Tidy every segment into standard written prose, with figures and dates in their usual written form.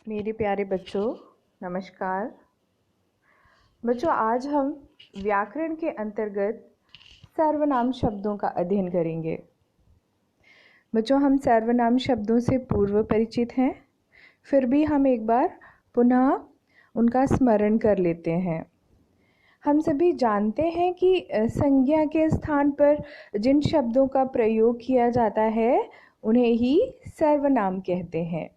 मेरे प्यारे बच्चों, नमस्कार। बच्चों, आज हम व्याकरण के अंतर्गत सर्वनाम शब्दों का अध्ययन करेंगे। बच्चों, हम सर्वनाम शब्दों से पूर्व परिचित हैं, फिर भी हम एक बार पुनः उनका स्मरण कर लेते हैं। हम सभी जानते हैं कि संज्ञा के स्थान पर जिन शब्दों का प्रयोग किया जाता है उन्हें ही सर्वनाम कहते हैं।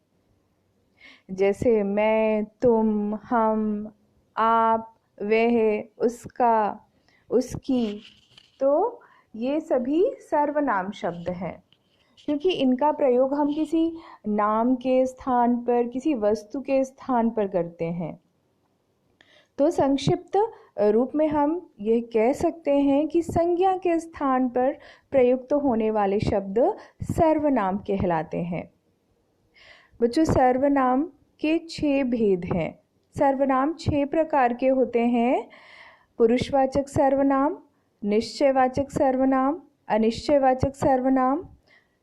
जैसे मैं, तुम, हम, आप, वह, उसका, उसकी, तो ये सभी सर्वनाम शब्द हैं, क्योंकि इनका प्रयोग हम किसी नाम के स्थान पर, किसी वस्तु के स्थान पर करते हैं। तो संक्षिप्त रूप में हम ये कह सकते हैं कि संज्ञा के स्थान पर प्रयुक्त होने वाले शब्द सर्वनाम कहलाते हैं। बच्चों, सर्वनाम के 6 भेद हैं। सर्वनाम 6 प्रकार के होते हैं। पुरुषवाचक सर्वनाम, निश्चयवाचक सर्वनाम, अनिश्चयवाचक सर्वनाम,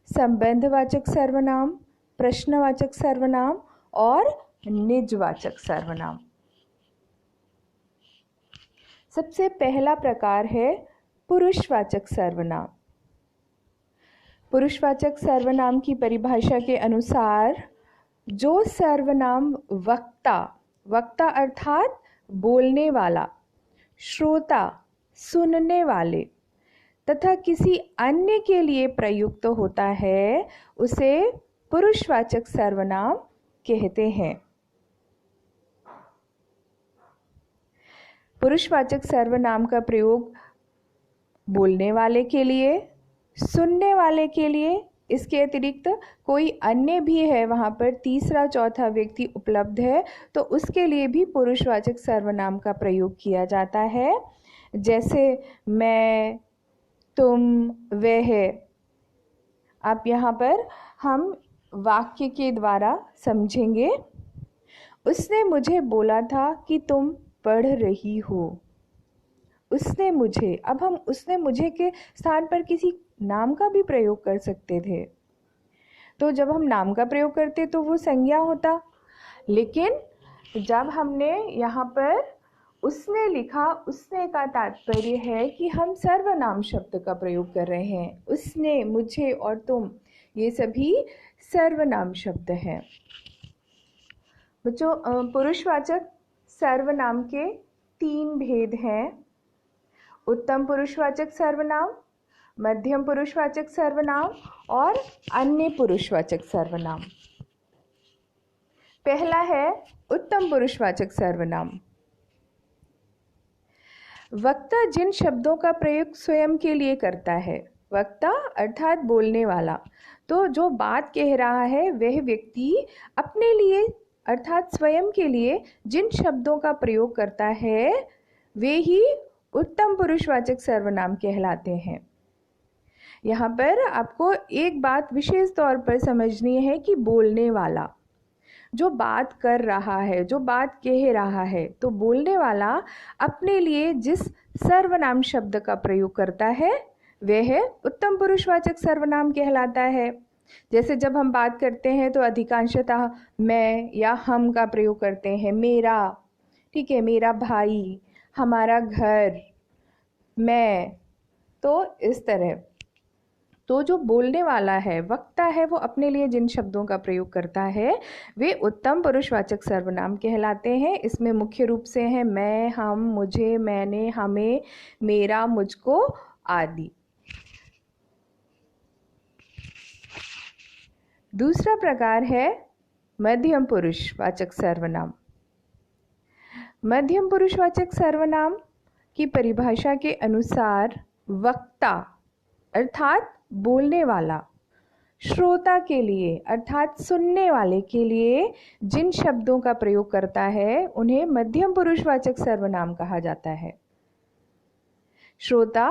संबंधवाचक सर्वनाम, प्रश्नवाचक सर्वनाम और निजवाचक सर्वनाम। सबसे पहला प्रकार है पुरुषवाचक सर्वनाम। पुरुषवाचक सर्वनाम की परिभाषा के अनुसार जो सर्वनाम वक्ता अर्थात बोलने वाला, श्रोता सुनने वाले तथा किसी अन्य के लिए प्रयुक्त होता है उसे पुरुषवाचक सर्वनाम कहते हैं। पुरुषवाचक सर्वनाम का प्रयोग बोलने वाले के लिए, सुनने वाले के लिए, इसके अतिरिक्त कोई अन्य भी है, वहाँ पर तीसरा चौथा व्यक्ति उपलब्ध है, तो उसके लिए भी पुरुषवाचक सर्वनाम का प्रयोग किया जाता है। जैसे मैं, तुम, वह। आप यहाँ पर हम वाक्य के द्वारा समझेंगे। उसने मुझे बोला था कि तुम पढ़ रही हो। उसने मुझे, अब हम उसने मुझे के स्थान पर किसी नाम का भी प्रयोग कर सकते थे। तो जब हम नाम का प्रयोग करते तो वो संज्ञा होता, लेकिन जब हमने यहाँ पर उसने लिखा, उसने का तात्पर्य है कि हम सर्वनाम शब्द का प्रयोग कर रहे हैं। उसने, मुझे और तुम, ये सभी सर्वनाम शब्द हैं। बच्चों, पुरुषवाचक सर्वनाम के 3 भेद हैं। उत्तम पुरुषवाचक सर्वनाम, मध्यम पुरुषवाचक सर्वनाम और अन्य पुरुषवाचक सर्वनाम। पहला है उत्तम पुरुषवाचक सर्वनाम। वक्ता जिन शब्दों का प्रयोग स्वयं के लिए करता है, वक्ता अर्थात बोलने वाला, तो जो बात कह रहा है वह व्यक्ति अपने लिए अर्थात स्वयं के लिए जिन शब्दों का प्रयोग करता है वे ही उत्तम पुरुषवाचक सर्वनाम कहलाते हैं। यहाँ पर आपको एक बात विशेष तौर पर समझनी है कि बोलने वाला जो बात कर रहा है, जो बात कह रहा है, तो बोलने वाला अपने लिए जिस सर्वनाम शब्द का प्रयोग करता है वह उत्तम पुरुषवाचक सर्वनाम कहलाता है। जैसे जब हम बात करते हैं तो अधिकांशतः मैं या हम का प्रयोग करते हैं। मेरा, ठीक है, मेरा भाई, हमारा घर, मैं, तो इस तरह। तो जो बोलने वाला है, वक्ता है, वो अपने लिए जिन शब्दों का प्रयोग करता है वे उत्तम पुरुषवाचक सर्वनाम कहलाते हैं। इसमें मुख्य रूप से हैं मैं, हम, मुझे, मैंने, हमें, मेरा, मुझको आदि। दूसरा प्रकार है मध्यम पुरुषवाचक सर्वनाम। मध्यम पुरुषवाचक सर्वनाम की परिभाषा के अनुसार वक्ता अर्थात बोलने वाला, श्रोता के लिए अर्थात सुनने वाले के लिए जिन शब्दों का प्रयोग करता है उन्हें मध्यम पुरुषवाचक सर्वनाम कहा जाता है। श्रोता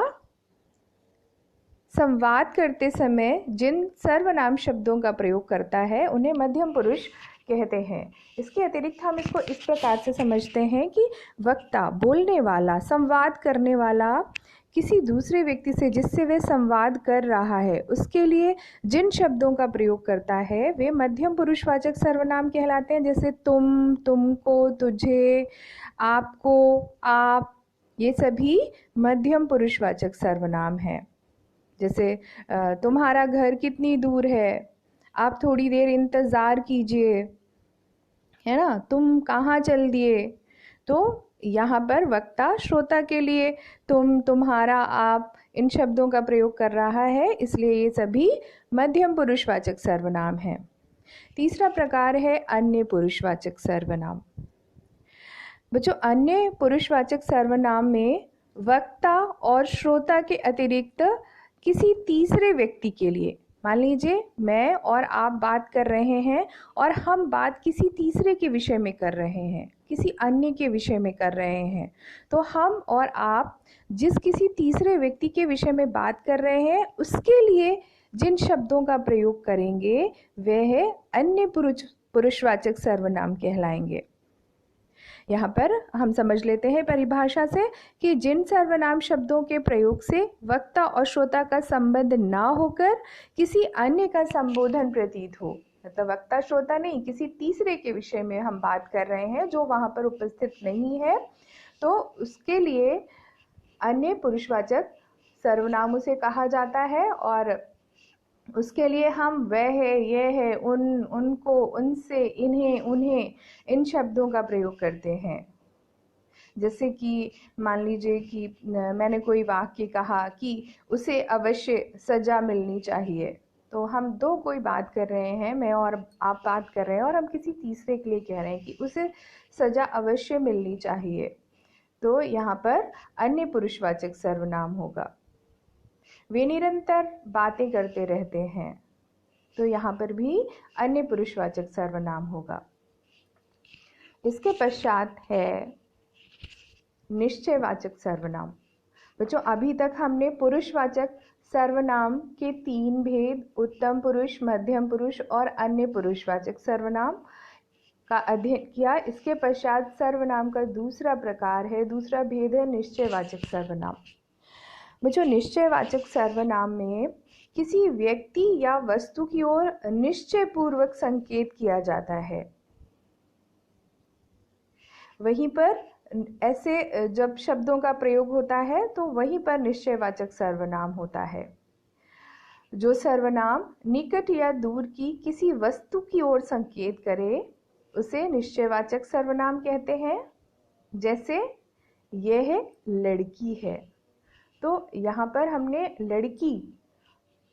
संवाद करते समय जिन सर्वनाम शब्दों का प्रयोग करता है उन्हें मध्यम पुरुष कहते हैं। इसके अतिरिक्त हम इसको इस प्रकार से समझते हैं कि वक्ता, बोलने वाला, संवाद करने वाला किसी दूसरे व्यक्ति से जिससे वह संवाद कर रहा है उसके लिए जिन शब्दों का प्रयोग करता है वे मध्यम पुरुषवाचक सर्वनाम कहलाते हैं, जैसे तुम, तुमको, तुझे, आपको, आप, ये सभी मध्यम पुरुषवाचक सर्वनाम हैं। जैसे तुम्हारा घर कितनी दूर है, आप थोड़ी देर इंतज़ार कीजिए, है ना, तुम कहाँ चल दिए। तो यहाँ पर वक्ता श्रोता के लिए तुम, तुम्हारा, आप इन शब्दों का प्रयोग कर रहा है, इसलिए ये सभी मध्यम पुरुषवाचक सर्वनाम हैं। तीसरा प्रकार है अन्य पुरुषवाचक सर्वनाम। बच्चों, अन्य पुरुषवाचक सर्वनाम में वक्ता और श्रोता के अतिरिक्त किसी तीसरे व्यक्ति के लिए, मान लीजिए मैं और आप बात कर रहे हैं और हम बात किसी तीसरे के विषय में कर रहे हैं, किसी अन्य के विषय में कर रहे हैं, तो हम और आप जिस किसी तीसरे व्यक्ति के विषय में बात कर रहे हैं उसके लिए जिन शब्दों का प्रयोग करेंगे वह अन्य पुरुषवाचक सर्वनाम कहलाएंगे। यहाँ पर हम समझ लेते हैं परिभाषा से कि जिन सर्वनाम शब्दों के प्रयोग से वक्ता और श्रोता का संबंध ना होकर किसी अन्य का संबोधन प्रतीत हो, मतलब वक्ता श्रोता नहीं, किसी तीसरे के विषय में हम बात कर रहे हैं जो वहाँ पर उपस्थित नहीं है, तो उसके लिए अन्य पुरुषवाचक सर्वनाम उसे कहा जाता है। और उसके लिए हम वह है, यह है, उनको, उनसे, इन्हें, उन्हें, इन शब्दों का प्रयोग करते हैं। जैसे कि मान लीजिए कि मैंने कोई वाक्य कहा कि उसे अवश्य सज़ा मिलनी चाहिए, तो हम दो कोई बात कर रहे हैं, मैं और आप बात कर रहे हैं और हम किसी तीसरे के लिए कह रहे हैं कि उसे सज़ा अवश्य मिलनी चाहिए, तो यहाँ पर अन्य पुरुषवाचक सर्वनाम होगा। वे निरंतर बातें करते रहते हैं, तो यहाँ पर भी अन्य पुरुषवाचक सर्वनाम होगा। इसके पश्चात है निश्चयवाचक सर्वनाम। बच्चों, अभी तक हमने पुरुषवाचक सर्वनाम के 3 भेद, उत्तम पुरुष, मध्यम पुरुष और अन्य पुरुषवाचक सर्वनाम का अध्ययन किया। इसके पश्चात सर्वनाम का दूसरा प्रकार है, दूसरा भेद है निश्चयवाचक सर्वनाम। बच्चों, निश्चयवाचक सर्वनाम में किसी व्यक्ति या वस्तु की ओर निश्चय पूर्वक संकेत किया जाता है। वहीं पर ऐसे जब शब्दों का प्रयोग होता है तो वहीं पर निश्चयवाचक सर्वनाम होता है। जो सर्वनाम निकट या दूर की किसी वस्तु की ओर संकेत करे उसे निश्चयवाचक सर्वनाम कहते हैं। जैसे यह लड़की है, तो यहाँ पर हमने लड़की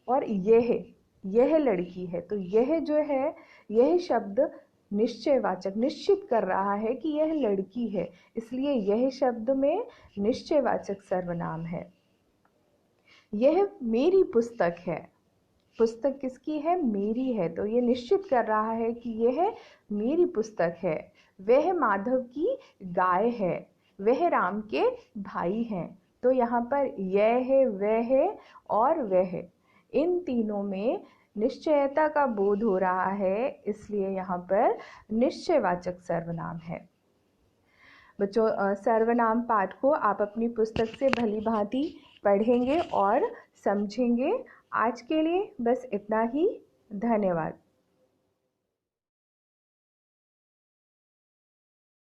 और यह लड़की है, तो यह जो है, यह शब्द निश्चयवाचक निश्चित कर रहा है कि यह लड़की है, इसलिए यह शब्द में निश्चयवाचक सर्वनाम है। यह मेरी पुस्तक है, पुस्तक किसकी है? मेरी है, तो ये निश्चित कर रहा है कि यह मेरी पुस्तक है। वह माधव की गाय है, वह राम के भाई हैं, तो यहाँ पर यह है, वह है और वह, इन तीनों में निश्चयता का बोध हो रहा है, इसलिए यहाँ पर निश्चयवाचक सर्वनाम है। बच्चों, सर्वनाम पाठ को आप अपनी पुस्तक से भली भांति पढ़ेंगे और समझेंगे। आज के लिए बस इतना ही। धन्यवाद।